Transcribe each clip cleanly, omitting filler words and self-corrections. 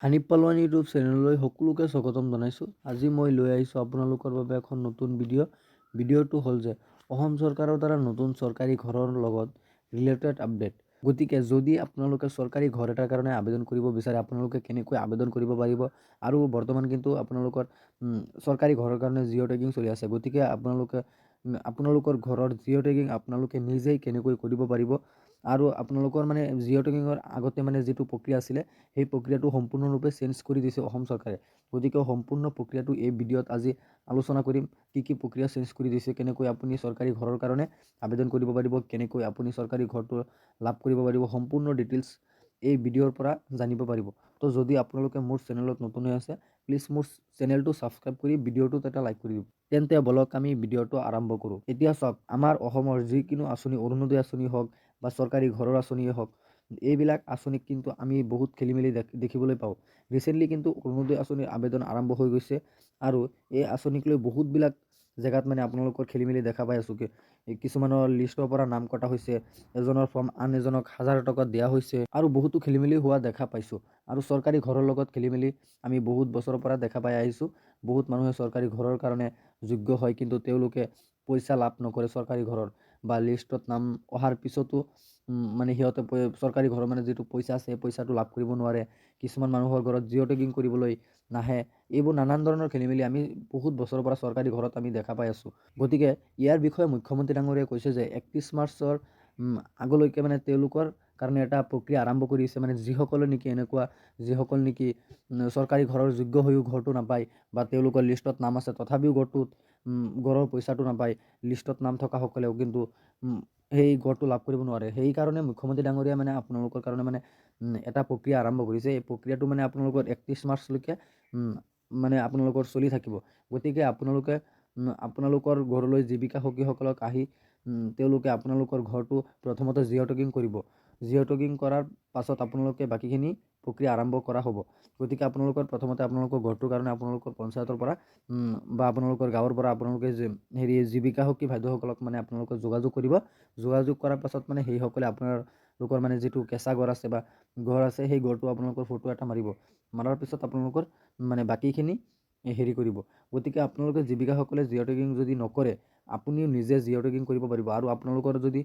Hanif পালোৱান YouTube চেনেললৈ সকলোকে স্বাগতম জনাইছোঁ। আজি মই লৈ আহিছোঁ আপোনালোকৰ বাবে এখন নতুন ভিডিঅ'টো হ'ল যে অসম চৰকাৰৰ দ্বাৰা নতুন চৰকাৰী ঘৰৰ লগত ৰিলেটেড আপডেট। গতিকে যদি আপোনালোকে চৰকাৰী ঘৰ এটাৰ কাৰণে আবেদন কৰিব বিচাৰে, আপোনালোকে কেনেকৈ আবেদন কৰিব পাৰিব, আৰু বৰ্তমান কিন্তু আপোনালোকৰ চৰকাৰী ঘৰৰ কাৰণে জিঅ' টেগিং চলি আছে। গতিকে আপোনালোকৰ ঘৰৰ জিঅ' টেগিং আপোনালোকে নিজেই কেনেকৈ কৰিব পাৰিব, আৰু আপোনালোকৰ মানে জিঅ' টেগিঙৰ আগতে মানে যিটো প্ৰক্ৰিয়া আছিলে সেই প্ৰক্ৰিয়াটো সম্পূৰ্ণৰূপে চেঞ্জ কৰি দিছে অসম চৰকাৰে। গতিকে সম্পূৰ্ণ প্ৰক্ৰিয়াটো এই ভিডিঅ'ত আজি আলোচনা কৰিম। কি প্ৰক্ৰিয়া চেঞ্জ কৰি দিছে, কেনেকৈ আপুনি চৰকাৰী ঘৰৰ কাৰণে আবেদন কৰিব পাৰিব, কেনেকৈ আপুনি চৰকাৰী ঘৰটো লাভ কৰিব পাৰিব, সম্পূৰ্ণ ডিটেইলছ এই ভিডিঅ'ৰ পৰা জানিব পাৰিব। তো যদি আপোনালোকে মোৰ চেনেলত নতুন হৈ আছে, প্লিজ মোৰ চেনেলটো ছাবস্ক্ৰাইব কৰি ভিডিঅ'টোত এটা লাইক কৰি দিব। তেন্তে বলক আমি ভিডিঅ'টো আৰম্ভ কৰোঁ। এতিয়া চাওক, আমাৰ অসমৰ যিকোনো আঁচনি, অৰুণোদয় আঁচনি হওক বা চৰকাৰী ঘৰৰ আঁচনিয়ে হওক, এইবিলাক আঁচনিক কিন্তু আমি বহুত খেলিমেলি দেখিবলৈ পাওঁ। ৰিচেণ্টলি কিন্তু অৰুণোদয় আঁচনিৰ আবেদন আৰম্ভ হৈ গৈছে, আৰু এই আঁচনিক লৈ বহুতবিলাক জেগাত মানে আপোনালোকৰ খেলিমেলি দেখা পাই আছোঁ। কিছুমানৰ লিষ্টৰ পৰা নাম কটা হৈছে, এজনৰ ফৰ্ম আন এজনক 1000 টকা দিয়া হৈছে, আৰু বহুতো খেলিমেলি হোৱা দেখা পাইছোঁ। আৰু চৰকাৰী ঘৰৰ লগত খেলিমেলি আমি বহুত বছৰৰ পৰা দেখা পাই আহিছোঁ। বহুত মানুহে চৰকাৰী ঘৰৰ কাৰণে যোগ্য হয়, কিন্তু তেওঁলোকে পইচা লাভ নকৰে চৰকাৰী ঘৰৰ, বা লিষ্টত নাম অহাৰ পিছতো মানে সিহঁতে চৰকাৰী ঘৰৰ মানে যিটো পইচা আছে সেই পইচাটো লাভ কৰিব নোৱাৰে। কিছুমান মানুহৰ ঘৰত জিঅ' টেগিং কৰিবলৈ নাহে। এইবোৰ নানান ধৰণৰ খেলিমেলি আমি বহুত বছৰৰ পৰা চৰকাৰী ঘৰত আমি দেখা পাই আছোঁ। গতিকে ইয়াৰ বিষয়ে মুখ্যমন্ত্ৰী ডাঙৰীয়াই কৈছে যে 31 মাৰ্চৰ আগলৈকে মানে তেওঁলোকৰ কাৰণে এটা প্ৰক্ৰিয়া আৰম্ভ কৰিছে। মানে যিসকল নেকি চৰকাৰী ঘৰৰ যোগ্য হৈও ঘৰটো নাপায়, বা তেওঁলোকৰ লিষ্টত নাম আছে তথাপিও ঘৰৰ পইচাটো নাপায়, লিষ্টত নাম থকাসকলেও কিন্তু সেই ঘৰটো লাভ কৰিব নোৱাৰে। সেইকাৰণে মুখ্যমন্ত্ৰী ডাঙৰীয়াই মানে আপোনালোকৰ কাৰণে মানে এটা প্ৰক্ৰিয়া আৰম্ভ কৰিছে। এই প্ৰক্ৰিয়াটো মানে আপোনালোকৰ 31 মাৰ্চলৈকে মানে আপোনালোকৰ চলি থাকিব। গতিকে আপোনালোকৰ ঘৰলৈ জীৱিকা সখীসকলক আহি তেওঁলোকে আপোনালোকৰ ঘৰটো প্ৰথমতে জিঅ' টেগিং কৰিব। জিঅ' টেগিং কৰাৰ পাছত আপোনালোকে বাকীখিনি প্ৰক্ৰিয়া আৰম্ভ কৰা হ'ব। গতিকে প্ৰথমতে আপোনালোকৰ ঘৰটোৰ কাৰণে আপোনালোকৰ পঞ্চায়তৰ পৰা বা আপোনালোকৰ গাঁৱৰ পৰা আপোনালোকে জীৱিকা সখী বাইদেউসকলক মানে আপোনালোকে যোগাযোগ কৰিব। যোগাযোগ কৰাৰ পাছত মানে সেইসকলে আপোনালোকৰ মানে যিটো কেঁচা ঘৰ আছে বা ঘৰ আছে, সেই ঘৰটো আপোনালোকৰ ফটো এটা মাৰিব। মাৰাৰ পিছত আপোনালোকৰ মানে বাকীখিনি কৰিব। গতিকে আপোনালোকে জীৱিকাসকলে জিঅ' টেগিং যদি নকৰে, আপুনিও নিজে জিঅ' টেগিং কৰিব পাৰিব। আৰু আপোনালোকৰ যদি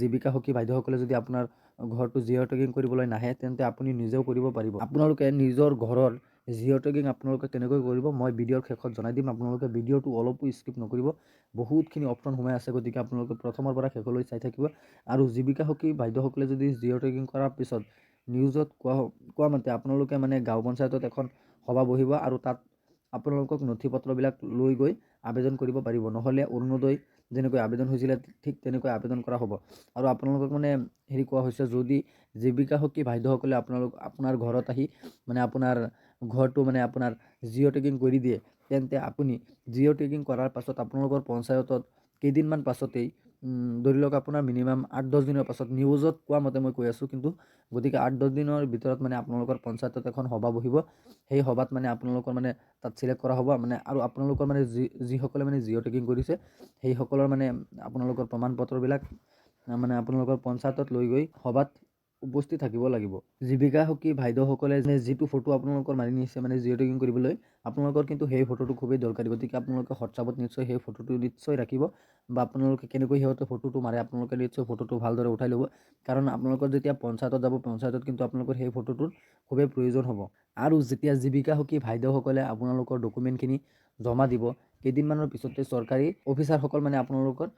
জীৱিকা সখী বাইদেউসকলে যদি আপোনাৰ ঘৰটো জিঅ' টেগিং কৰিবলৈ নাহে, তেন্তে আপুনি নিজেও কৰিব পাৰিব। আপোনালোকে নিজৰ ঘৰৰ জিঅ' টেগিং আপোনালোকে কেনেকৈ কৰিব মই ভিডিঅ'ৰ শেষত জনাই দিম। আপোনালোকে ভিডিঅ'টো অলপো স্কিপ নকৰিব, বহুতখিনি অপশ্যন সোমাই আছে। গতিকে আপোনালোকে প্ৰথমৰ পৰা শেষলৈ চাই থাকিব। আৰু জীৱিকা সখী বাইদেউসকলে যদি জিঅ' টেগিং কৰাৰ পিছত নিউজত কোৱা মতে আপোনালোকে মানে গাঁও পঞ্চায়তত এখন সভা বহিব, আৰু তাত আপোনালোকক নথি পত্ৰবিলাক লৈ গৈ আবেদন কৰিব পাৰিব। নহ'লে অৰুণোদয় যেনেকৈ আবেদন হৈছিলে ঠিক তেনেকৈ আবেদন কৰা হ'ব। আৰু আপোনালোকক মানে কোৱা হৈছে, যদি জীৱিকা সখী বাইদেউসকলে আপোনাৰ ঘৰত আহি মানে আপোনাৰ ঘৰটো মানে আপোনাৰ জিঅ' টেগিং কৰি দিয়ে, তেন্তে আপুনি জিঅ' টেগিং কৰাৰ পাছত আপোনালোকৰ পঞ্চায়তত কেইদিনমান পাছতেই ধৰি লওক আপোনাৰ মিনিমাম 8-10 দিনৰ পাছত, নিউজত কোৱা মতে মই কৈ আছোঁ কিন্তু, গতিকে 8-10 দিনৰ ভিতৰত মানে আপোনালোকৰ পঞ্চায়তত এখন সভা বহিব। সেই সভাত মানে আপোনালোকৰ মানে তাত চিলেক্ট কৰা হ'ব। মানে আৰু আপোনালোকৰ মানে যিসকলে মানে জিঅ' টেগিং কৰিছে সেইসকলৰ মানে আপোনালোকৰ প্ৰমাণ পত্ৰবিলাক মানে আপোনালোকৰ পঞ্চায়তত লৈ গৈ সভাত উপস্থিত থাকিব লাগিব। জীৱিকা সখী বাইদেউসকলে যিটো ফটো আপোনালোকৰ মাৰি নিছে মানে জিঅ' টেগিং কৰিবলৈ, আপোনালোকৰ কিন্তু সেই ফটোটো খুবেই দৰকাৰী। গতিকে আপোনালোকে হোৱাটছআপত নিশ্চয় সেই ফটোটো নিশ্চয় ৰাখিব, বা আপোনালোকে কেনেকৈ সিহঁতে ফটোটো মাৰে আপোনালোকে নিশ্চয় ফটোটো ভালদৰে উঠাই ল'ব। কাৰণ আপোনালোকৰ যেতিয়া পঞ্চায়তত যাব, পঞ্চায়তত কিন্তু আপোনালোকৰ সেই ফটোটোৰ খুবেই প্ৰয়োজন হ'ব। আৰু যেতিয়া জীৱিকা সখী বাইদেউসকলে আপোনালোকৰ ডকুমেণ্টখিনি জমা দিব, কেইদিনমানৰ পিছতে চৰকাৰী অফিচাৰসকল মানে আপোনালোকৰ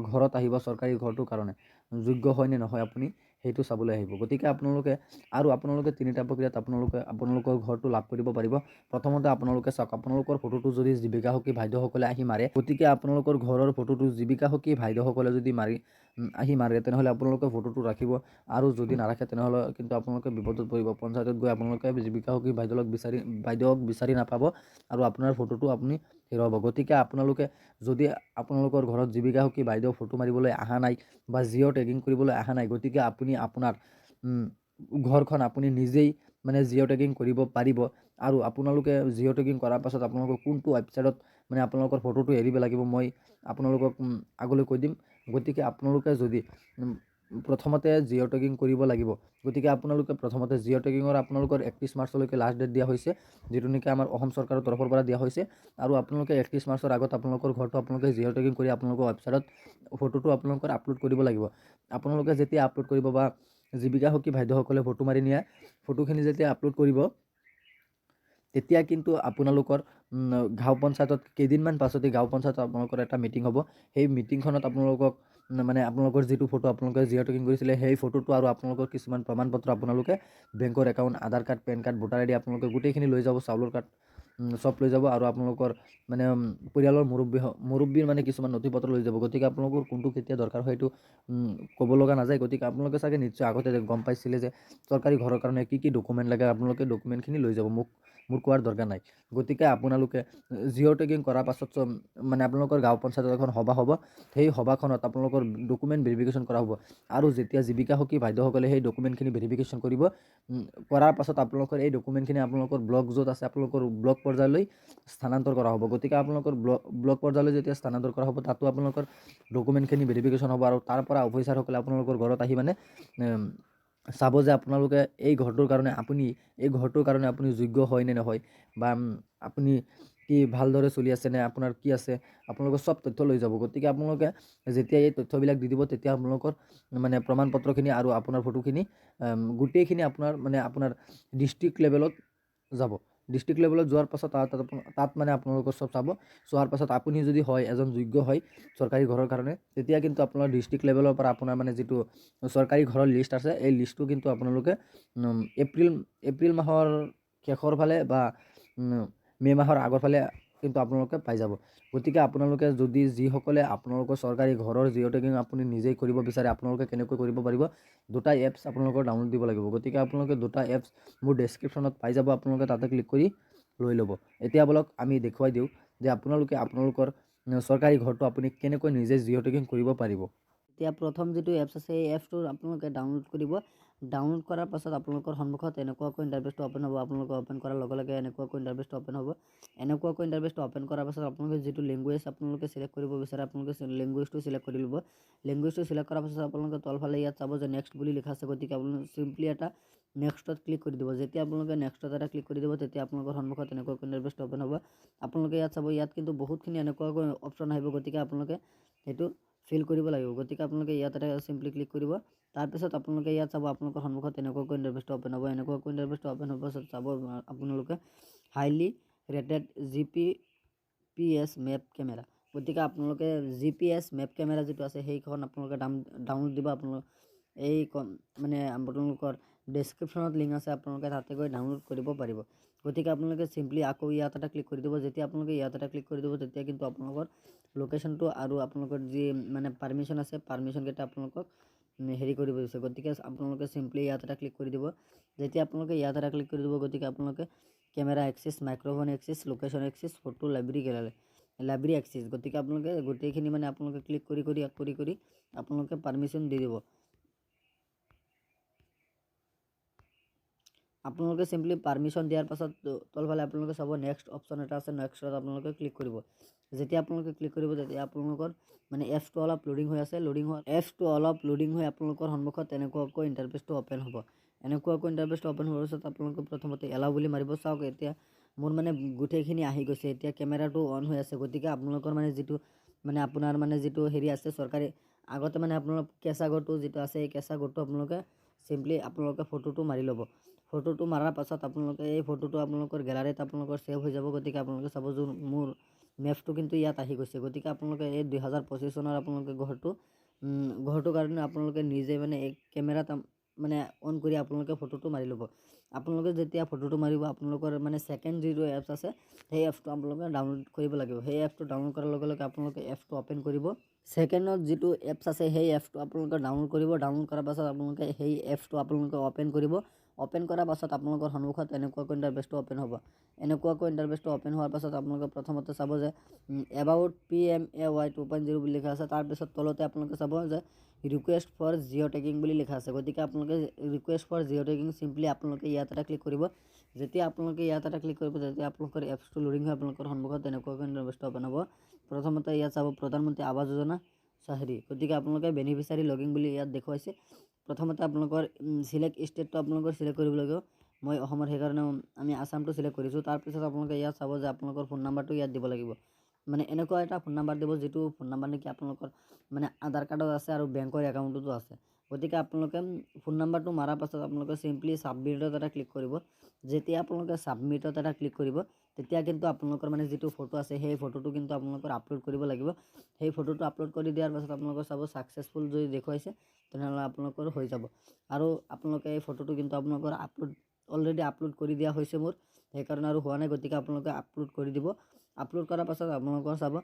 ঘৰত আহিব চৰকাৰী ঘৰটোৰ কাৰণে। যোগ্য হয় নে নহয় আপুনি সেইটো চাবলৈ আহিব। গতিকে আপোনালোকে তিনিটা প্ৰক্ৰিয়াত আপোনালোকৰ ঘৰটো লাভ কৰিব পাৰিব। প্ৰথমতে আপোনালোকে চাওক, আপোনালোকৰ ফটোটো যদি জীৱিকা সখী বাইদেউসকলে আহি মাৰে, গতিকে আপোনালোকৰ ঘৰৰ ফটোটো জীৱিকা সখী বাইদেউসকলে যদি মাৰে তেনেহ'লে আপোনালোকে ফটোটো ৰাখিব। আৰু যদি নাৰাখে তেনেহ'লে কিন্তু আপোনালোকে বিপদত পৰিব। পঞ্চায়তত গৈ আপোনালোকে জীৱিকা সখী বাইদেউক বিচাৰি নাপাব, আৰু আপোনাৰ ফটোটো আপুনি হেৰুৱাব। গতিকে আপোনালোকে যদি আপোনালোকৰ ঘৰত জীৱিকা সখী বাইদেউ ফটো মাৰিবলৈ অহা নাই বা জিঅ' টেগিং কৰিবলৈ অহা নাই, গতিকে আপুনি আপোনাৰ ঘৰখন আপুনি নিজেই মানে জিঅ' টেগিং কৰিব পাৰিব। আৰু আপোনালোকে জিঅ' টেগিং কৰাৰ পাছত আপোনালোকৰ কোনটো ৱেবছাইটত মানে আপোনালোকৰ ফটোটো এৰিব লাগিব মই আপোনালোকক আগলৈ কৈ দিম। গতিকে আপোনালোকে যদি প্ৰথমতে জিঅ' টেগিং কৰিব লাগিব। গতিকে আপোনালোকে প্ৰথমতে জিঅ' টেগিঙৰ আপোনালোকৰ 31 মাৰ্চলৈকে লাষ্ট ডেট দিয়া হৈছে, যিটো নেকি আমাৰ অসম চৰকাৰৰ তৰফৰ পৰা দিয়া হৈছে। আৰু আপোনালোকে 31 মাৰ্চৰ আগত আপোনালোকৰ ঘৰটো আপোনালোকে জিঅ' টেগিং কৰি আপোনালোকৰ ৱেবছাইটত ফটোটো আপোনালোকৰ আপলোড কৰিব লাগিব। আপোনালোকে যেতিয়া আপলোড কৰিব বা জীৱিকা সখী বাইদেউসকলে ফটো মাৰি নিয়া ফটোখিনি যেতিয়া আপলোড কৰিব, তেতিয়া কিন্তু আপোনালোকৰ গাঁও পঞ্চায়তত কেইদিনমান পাছতে গাঁও পঞ্চায়তত আপোনালোকৰ এটা মিটিং হ'ব। সেই মিটিংখনত আপোনালোকক মানে আপোনালোকৰ যিটো ফটো আপোনালোকে জিঅ' টেগিং কৰিছিলে সেই ফটোটো আৰু আপোনালোকৰ কিছুমান প্ৰমাণ পত্ৰ আপোনালোকে বেংকৰ account, Aadhaar card, PAN card, voter ID আপোনালোকে গোটেইখিনি লৈ যাব, চাউলৰ কাৰ্ড চব লৈ যাব। আৰু আপোনালোকৰ মানে পৰিয়ালৰ মুৰব্বীৰ মানে কিছুমান নথি পত্ৰ লৈ যাব। গতিকে আপোনালোকৰ কোনটো কেতিয়া দৰকাৰ হয় সেইটো ক'ব লগা নাযায়। গতিকে আপোনালোকে চাগে নিশ্চয় আগতে গম পাইছিলে যে চৰকাৰী ঘৰৰ কাৰণে কি কি ডকুমেণ্ট লাগে, আপোনালোকে ডকুমেণ্টখিনি লৈ যাব, মোৰ কোৱাৰ দৰকাৰ নাই। গতিকে আপোনালোকে জিঅ' টেগিং কৰাৰ পাছত মানে আপোনালোকৰ গাঁও পঞ্চায়তত এখন সভা হ'ব। সেই সভাখনত আপোনালোকৰ ডকুমেণ্ট ভেৰিফিকেশ্যন কৰা হ'ব। আৰু যেতিয়া জীৱিকা সখী বাইদেউসকলে সেই ডকুমেণ্টখিনি ভেৰিফিকেশ্যন কৰিব, কৰাৰ পাছত আপোনালোকৰ এই ডকুমেণ্টখিনি আপোনালোকৰ ব্লক য'ত আছে আপোনালোকৰ ব্লক পৰ্যায়লৈ স্থানান্তৰ কৰা হ'ব। গতিকে আপোনালোকৰ ব্লক পৰ্যায়লৈ যেতিয়া স্থানান্তৰ কৰা হ'ব, তাতো আপোনালোকৰ ডকুমেণ্টখিনি ভেৰিফিকেশ্যন হ'ব। আৰু তাৰ পৰা অফিচাৰসকলে আপোনালোকৰ ঘৰত আহি মানে চাব যে আপোনালোকে এই ঘৰটোৰ কাৰণে আপুনি যোগ্য হয় নে নহয়, বা আপুনি কি ভালদৰে চলি আছে নে, আপোনাৰ কি আছে, আপোনালোকৰ চব তথ্য লৈ যাব। গতিকে আপোনালোকে যেতিয়া এই তথ্যবিলাক দি দিব, তেতিয়া আপোনালোকৰ মানে প্ৰমাণ পত্ৰখিনি আৰু আপোনাৰ ফটোখিনি গোটেইখিনি আপোনাৰ ডিষ্ট্ৰিক্ট লেভেলত যাব। ডিষ্ট্ৰিক্ট লেভেলত যোৱাৰ পাছত তাত মানে আপোনালোকৰ চব চাব। চোৱাৰ পাছত আপুনি যদি হয় এজন যোগ্য হয় চৰকাৰী ঘৰৰ কাৰণে, তেতিয়া কিন্তু আপোনাৰ ডিষ্ট্ৰিক্ট লেভেলৰ পৰা আপোনাৰ মানে যিটো চৰকাৰী ঘৰৰ লিষ্ট আছে, এই লিষ্টটো কিন্তু আপোনালোকে এপ্ৰিল মাহৰ শেষৰ ফালে বা মে' মাহৰ আগৰ ফালে কিন্তু আপোনালোকে পাই যাব। গতিকে আপোনালোকে যদি যিসকলে আপোনালোকৰ চৰকাৰী ঘৰৰ জিঅ' টেগিং আপুনি নিজেই কৰিব বিচাৰে, আপোনালোকে কেনেকৈ কৰিব পাৰিব, দুটা এপছ আপোনালোকৰ ডাউনলোড দিব লাগিব। গতিকে আপোনালোকে দুটা এপছ মোৰ ডেছক্ৰিপশ্যনত পাই যাব, আপোনালোকে তাতে ক্লিক কৰি লৈ ল'ব। এতিয়া বলক আমি দেখুৱাই দিওঁ যে আপোনালোকে আপোনালোকৰ চৰকাৰী ঘৰটো আপুনি কেনেকৈ নিজে জিঅ' টেগিং কৰিব পাৰিব। এতিয়া প্ৰথম যিটো এপছ আছে এই এপছটো আপোনালোকে ডাউনলোড কৰিব। ডাউনলোড কৰাৰ পাছত আপোনালোকৰ সন্মুখত এনেকুৱাকৈ ইণ্টাৰফেচটো অ'পেন হ'ব। আপোনালোকে অ'পেন কৰাৰ লগে লগে এনেকুৱাকৈ ইণ্টাৰফেচটো অ'পেন হ'ব। এনেকুৱাকৈ ইণ্টাৰফেচটো অ'পেন কৰাৰ পাছত আপোনালোকে যিটো লেংগুৱেজ আপোনালোকে চিলেক্ট কৰিব বিচাৰে, আপোনালোকে লেংগুৱেজটো চিলেক্ট কৰি ল'ব। লেংগুৱেজটো চিলেক্ট কৰাৰ পাছত আপোনালোকে তলফালে ইয়াত চাব যে নেক্সট বুলি লিখা আছে। গতিকে আপোনালোকে চিম্পলি এটা নেক্সটত ক্লিক কৰি দিব। যেতিয়া আপোনালোকে নেক্সটত এটা ক্লিক কৰি দিব, তেতিয়া আপোনালোকৰ সন্মুখত এনেকুৱাকৈ ইণ্টাৰফেচটো অ'পেন হ'ব। আপোনালোকে ইয়াত চাব, ইয়াত কিন্তু বহুতখিনি এনেকুৱাকৈ অপশ্যন আহিব। গতিকে আপোনালোকে সেইটো ফিল কৰিব লাগিব। গতিকে আপোনালোকে ইয়াত এটা চিম্পলি ক্লিক কৰিব। তাৰপিছত আপোনালোকে ইয়াত চাব, আপোনালোকৰ সন্মুখত এনেকুৱাকৈ ইণ্টাৰফেচটো অ'পেন হ'ব। এনেকুৱাকৈ ইণ্টাৰফেচটো অ'পেন হোৱাৰ পাছত চাব আপোনালোকে highly rated GPS map camera. গতিকে আপোনালোকে GPS মেপ কেমেৰা যিটো আছে সেইখন আপোনালোকে ডাউনলোড দিব। আপোনালোক এই মানে আপোনালোকৰ ডেছক্ৰিপশ্যনত লিংক আছে, আপোনালোকে তাতে গৈ ডাউনলোড কৰিব পাৰিব। গতিকে আপোনালোকে চিম্পলি আকৌ ইয়াত এটা ক্লিক কৰি দিব। যেতিয়া আপোনালোকে ইয়াত এটা ক্লিক কৰি দিব, তেতিয়া কিন্তু আপোনালোকৰ লোকেশ্যনটো আৰু আপোনালোকৰ যি মানে পাৰ্মিশ্যন আছে, পাৰ্মিশ্যনকেইটা আপোনালোকক হেৰি কৰিব দিছে। গতিকে আপোনালোকে চিম্পলি ইয়াত এটা ক্লিক কৰি দিব। যেতিয়া আপোনালোকে ইয়াত এটা ক্লিক কৰি দিব, গতিকে আপোনালোকে camera access, microphone access, location access, photo library access. গতিকে আপোনালোকে গোটেইখিনি মানে আপোনালোকে ক্লিক কৰি আপোনালোকে পাৰ্মিশ্যন দি দিব। আপোনালোকে চিম্পলি পাৰ্মিশ্যন দিয়াৰ পাছত তলফালে আপোনালোকে চাব নেক্সট অপশ্যন এটা আছে, নেক্সটত আপোনালোকে ক্লিক কৰিব। যেতিয়া আপোনালোকে ক্লিক কৰিব, তেতিয়া আপোনালোকৰ মানে এপছটো অলপ লোডিং হৈ আছে। লোডিং হৈ আপোনালোকৰ সন্মুখত এনেকুৱাকৈ ইণ্টাৰফেচটো অ'পেন হ'ব। এনেকুৱাকৈ ইণ্টাৰফেচটো অ'পেন হোৱাৰ পাছত আপোনালোকে প্ৰথমতে এলাও বুলি মাৰিব। চাওক এতিয়া মোৰ মানে গোটেইখিনি আহি গৈছে। এতিয়া কেমেৰাটো অন হৈ আছে। গতিকে আপোনালোকৰ মানে যিটো মানে আপোনাৰ মানে যিটো হেৰি আছে চৰকাৰী, আগতে মানে আপোনালোক কেঁচা ঘৰটো যিটো আছে, এই কেঁচা ঘৰটো আপোনালোকে চিম্পলি আপোনালোকে ফটোটো মাৰি ল'ব। ফটোটো মাৰাৰ পাছত আপোনালোকে এই ফটোটো আপোনালোকৰ গেলাৰীত আপোনালোকৰ ছেভ হৈ যাব। গতিকে আপোনালোকে চাব যে মোৰ মেপটো কিন্তু ইয়াত আহি গৈছে। গতিকে আপোনালোকে এই 2025 চনৰ আপোনালোকে ঘৰটোৰ কাৰণে আপোনালোকে নিজে মানে এই কেমেৰাত মানে অন কৰি আপোনালোকে ফটোটো মাৰি ল'ব। আপোনালোকে যেতিয়া ফটোটো মাৰিব, আপোনালোকৰ মানে ছেকেণ্ড যিটো এপছ আছে সেই এপছটো আপোনালোকে ডাউনলোড কৰিব লাগিব। সেই এপছটো ডাউনলোড কৰাৰ লগে লগে আপোনালোকে এপছটো অ'পেন কৰিব। ছেকেণ্ডত যিটো এপছ আছে সেই এপছটো আপোনালোকে ডাউনলোড কৰিব। ডাউনলোড কৰাৰ পাছত আপোনালোকে সেই এপছটো আপোনালোকে অ'পেন কৰিব। অ'পেন কৰাৰ পাছত আপোনালোকৰ সন্মুখত এনেকুৱাকৈ ইণ্টাৰফেচটো অ'পেন হ'ব। এনেকুৱাকৈ ইণ্টাৰফেচটো অ'পেন হোৱাৰ পাছত আপোনালোকে প্ৰথমতে চাব যে এবাউট PMAY 2.0 বুলি লিখা আছে। তাৰপিছত তলতে আপোনালোকে চাব যে ৰিকুৱেষ্ট ফৰ জিঅ' টেগিং বুলি লিখা আছে। গতিকে আপোনালোকে request for geo' tagging simply আপোনালোকে ইয়াত এটা ক্লিক কৰিব। যেতিয়া আপোনালোকে ইয়াত এটা ক্লিক কৰিব, তেতিয়া আপোনালোকৰ এপছটো লোডিং হৈ আপোনালোকৰ সন্মুখত এনেকুৱাকৈ ইণ্টাৰফেচটো অ'পেন হ'ব। প্ৰথমতে ইয়াত চাব প্ৰধানমন্ত্ৰী আৱাস যোজনা চাহৰি। গতিকে আপোনালোকে বেনিফিচিয়াৰী লগিং বুলি ইয়াত দেখুৱাইছে। প্ৰথমতে আপোনালোকৰ চিলেক্ট ষ্টেটটো আপোনালোকৰ চিলেক্ট কৰিব লাগিব। মই অসমৰ সেইকাৰণে আমি আসামটো চিলেক্ট কৰিছোঁ। তাৰপিছত আপোনালোকে ইয়াত চাব যে আপোনালোকৰ ফোন নাম্বাৰটো ইয়াত দিব লাগিব। মানে এনেকুৱা এটা ফোন নাম্বাৰ দিব যিটো ফোন নাম্বাৰ নেকি আপোনালোকৰ মানে আধাৰ কাৰ্ডত আছে আৰু বেংকৰ একাউণ্টতো আছে। গতিকে আপোনালোকে ফোন নাম্বাৰটো মৰাৰ পাছত আপোনালোকে চিম্পলি ছাবমিটত এটা ক্লিক কৰিব। যেতিয়া আপোনালোকে ছাবমিটত এটা ক্লিক কৰিব তেতিয়া কিন্তু আপোনালোকৰ মানে যিটো ফটো আছে সেই ফটোটো কিন্তু আপোনালোকৰ আপলোড কৰিব লাগিব। সেই ফটোটো আপলোড কৰি দিয়াৰ পাছত আপোনালোকৰ চাব ছাকচেছফুল যদি দেখুৱাইছে তেনেহ'লে আপোনালোকৰ হৈ যাব। আৰু আপোনালোকে এই ফটোটো কিন্তু আপোনালোকৰ অলৰেডি আপলোড কৰি দিয়া হৈছে মোৰ, সেইকাৰণে আৰু হোৱা নাই। গতিকে আপোনালোকে আপলোড কৰি দিব। আপলোড কৰাৰ পাছত আপোনালোকৰ চাব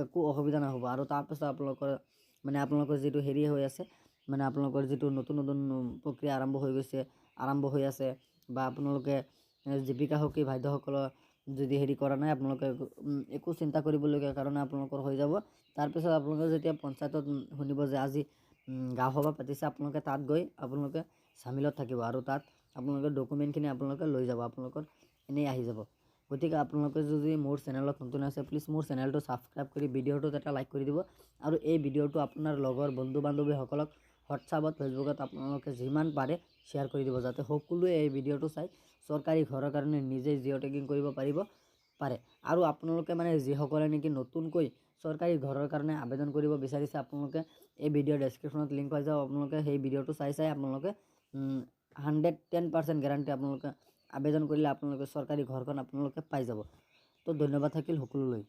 একো অসুবিধা নহ'ব। আৰু তাৰপাছত আপোনালোকৰ যিটো হেৰি হৈ আছে মানে আপোনালোকৰ যিটো নতুন প্ৰক্ৰিয়া আৰম্ভ হৈ আছে বা আপোনালোকে জীৱিকা সখী ভাইদেউসকলৰ যদি হেৰি কৰা নাই আপোনালোকে একো চিন্তা কৰিবলগীয়া কাৰণে আপোনালোকৰ হৈ যাব। তাৰপিছত আপোনালোকে যেতিয়া পঞ্চায়তত শুনিব যে আজি গাঁও সভা পাতিছে, আপোনালোকে তাত গৈ আপোনালোকে চামিলত থাকিব আৰু তাত আপোনালোকে ডকুমেণ্টখিনি আপোনালোকে লৈ যাব, আপোনালোকৰ এনেই আহি যাব। গতিকে আপোনালোকে যদি মোৰ চেনেলত নতুন আছে প্লিজ মোৰ চেনেলটো ছাবস্ক্ৰাইব কৰি ভিডিঅ'টোত এটা লাইক কৰি দিব। আৰু এই ভিডিঅ'টো আপোনাৰ লগৰ বন্ধু বান্ধৱীসকলক হোৱাটছআপত ফেচবুকত আপোনালোকে যিমান পাৰে শ্বেয়াৰ কৰি দিব, যাতে সকলোৱে এই ভিডিঅ'টো চাই চৰকাৰী ঘৰৰ কাৰণে নিজেই জিঅ' টেগিং কৰিব পাৰে। আৰু আপোনালোকে মানে যিসকলে নেকি নতুনকৈ চৰকাৰী ঘৰৰ কাৰণে আবেদন কৰিব বিচাৰিছে আপোনালোকে এই ভিডিঅ'ৰ ডেছক্ৰিপশ্যনত লিংক পাই যাব। আপোনালোকে সেই ভিডিঅ'টো চাই আপোনালোকে 110% গেৰাণ্টি আপোনালোকে আবেদন কৰিলে আপোনালোকে চৰকাৰী ঘৰখন আপোনালোকে পাই যাব। তো ধন্যবাদ থাকিল সকলোলৈ।